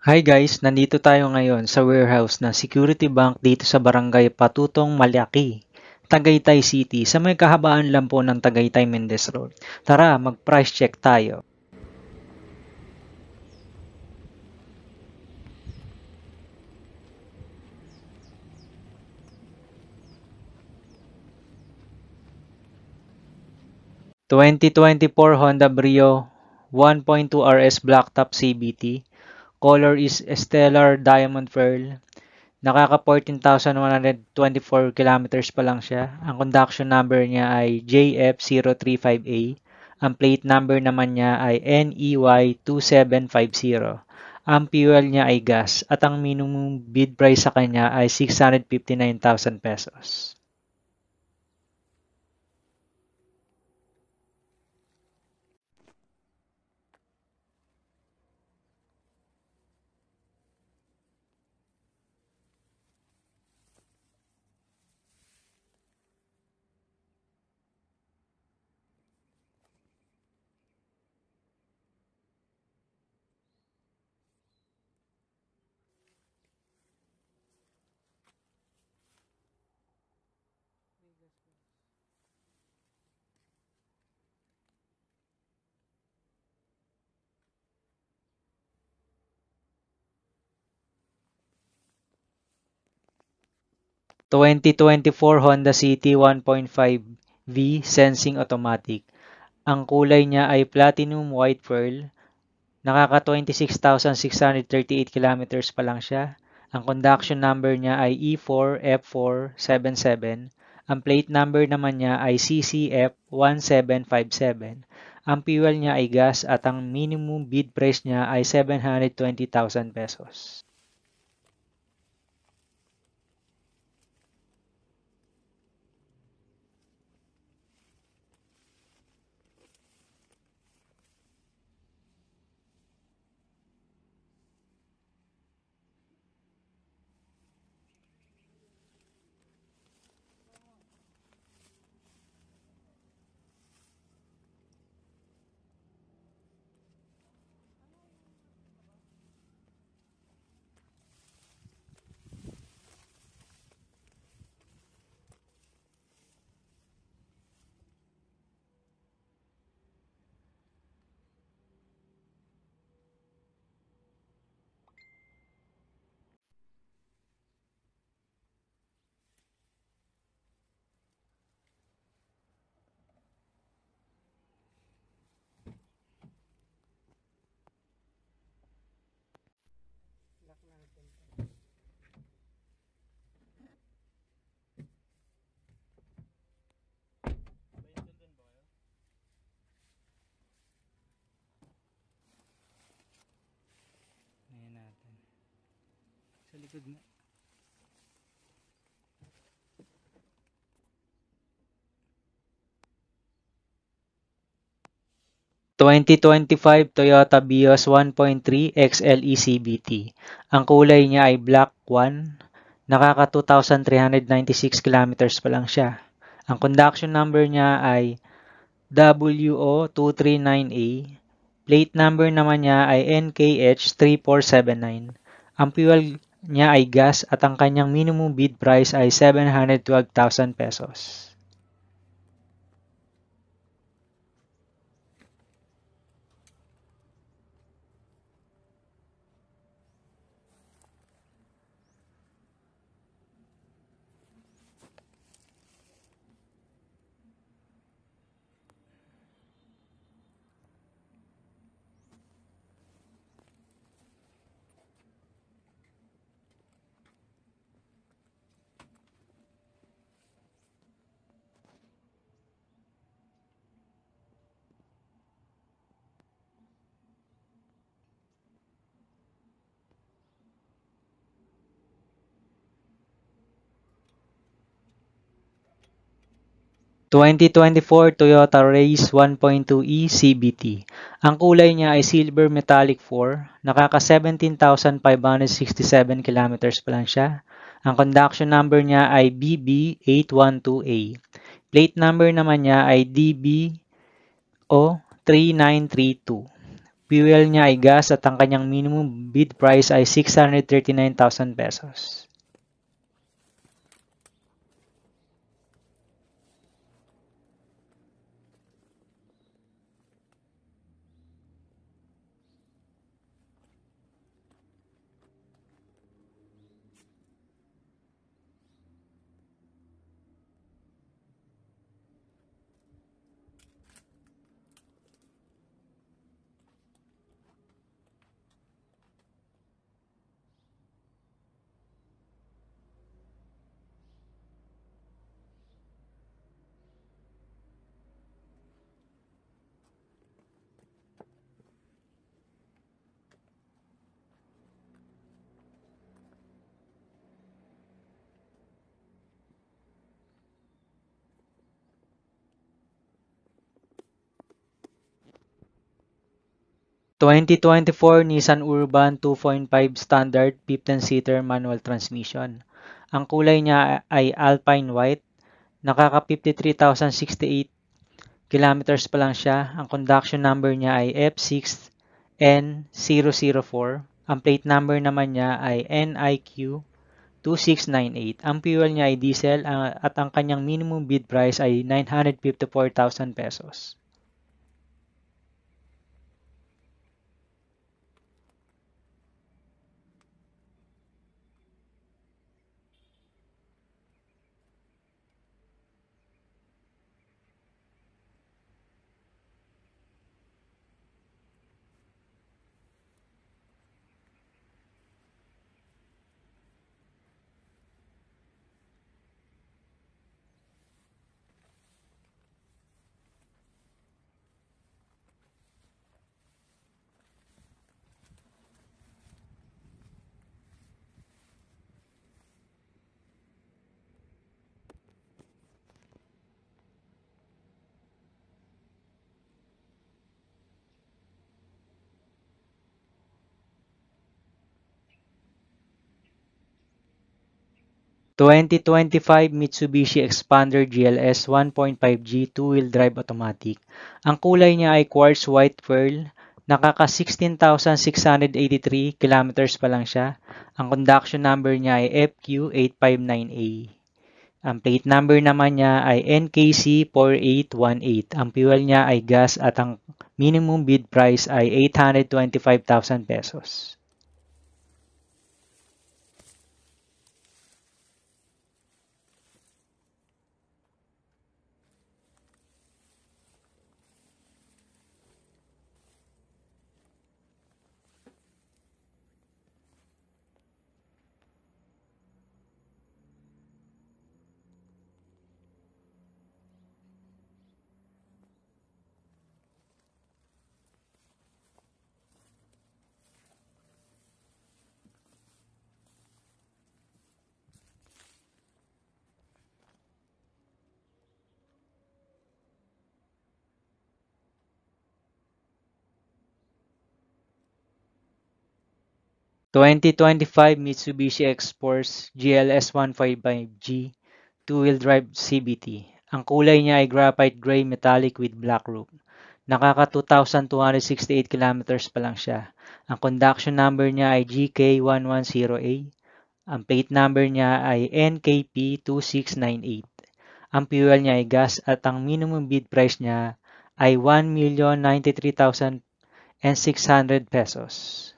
Hi guys, nandito tayo ngayon sa warehouse ng Security Bank dito sa Barangay Patutong Malaki, Tagaytay City, sa may kahabaan lang po ng Tagaytay Mendez Road. Tara, mag-price check tayo. ...2024 Honda Brio 1.2 RS Blacktop CBT. Color is Stellar Diamond Pearl. Nakaka 14,124 kilometers pa lang siya. Ang conduction number niya ay JF035A. Ang plate number naman niya ay NEY2750. Ang fuel niya ay gas at ang minimum bid price sa kanya ay 659,000 pesos. ...2024 Honda City 1.5V Sensing Automatic. Ang kulay niya ay Platinum White Pearl. Nakaka 26,638 kilometers pa lang siya. Ang conduction number niya ay E4F477. Ang plate number naman niya ay CCF1757. Ang fuel niya ay gas at ang minimum bid price niya ay 720,000 pesos. Ayan natin. Sa likod na. ...2025 Toyota Vios 1.3 XLE CVT. Ang kulay niya ay Black 1. Nakaka 2,396 kilometers pa lang siya. Ang conduction number niya ay WO239A. Plate number naman niya ay NKH3479. Ang fuel niya ay gas at ang kanyang minimum bid price ay 712,000 pesos. ...2024 Toyota Race 1.2e CVT. Ang kulay niya ay Silver Metallic 4. Nakaka 17,567 kilometers pa lang siya. Ang conduction number niya ay BB812A. Plate number naman niya ay DBO3932. Fuel niya ay gas at ang kanyang minimum bid price ay 639,000 pesos. 2024 Nissan Urban 2.5 Standard 15-seater manual transmission. Ang kulay niya ay Alpine White. Nakaka 53,068 kilometers pa lang siya. Ang conduction number niya ay F6N004. Ang plate number naman niya ay NIQ 2698. Ang fuel niya ay diesel at ang kanyang minimum bid price ay 954,000 pesos. 2025 Mitsubishi Expander GLS 1.5G two-wheel drive automatic. Ang kulay niya ay quartz white pearl. Nakaka 16,683 kilometers pa lang siya. Ang conduction number niya ay FQ859A. Ang plate number naman niya ay NKC4818. Ang fuel niya ay gas at ang minimum bid price ay 825,000 pesos. 2025 Mitsubishi X-Force GLS 155G two-wheel drive CVT. Ang kulay niya ay graphite gray metallic with black roof. Nakaka 2,268 kilometers pa lang siya. Ang conduction number niya ay GK110A. Ang plate number niya ay NKP2698. Ang fuel niya ay gas at ang minimum bid price niya ay 1,093,600 pesos.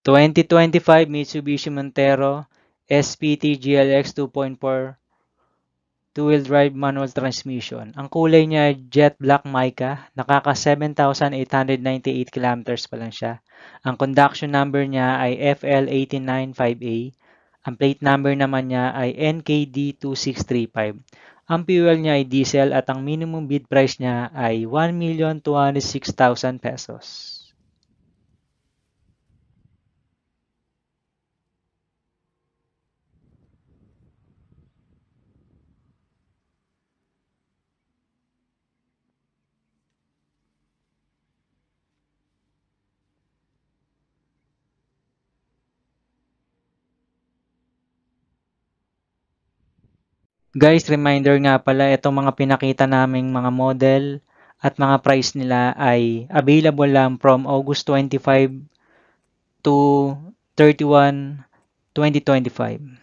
2025 Mitsubishi Montero SPT GLX 2.4 two-wheel drive manual transmission. Ang kulay niya ay jet black mica, nakaka 7,898 kilometers pa lang siya. Ang conduction number niya ay FL18995A. Ang plate number naman niya ay NKD2635. Ang fuel niya ay diesel at ang minimum bid price niya ay 1,206,000 pesos. Guys, reminder nga pala, itong mga pinakita naming mga model at mga price nila ay available lang from August 25 to 31, 2025.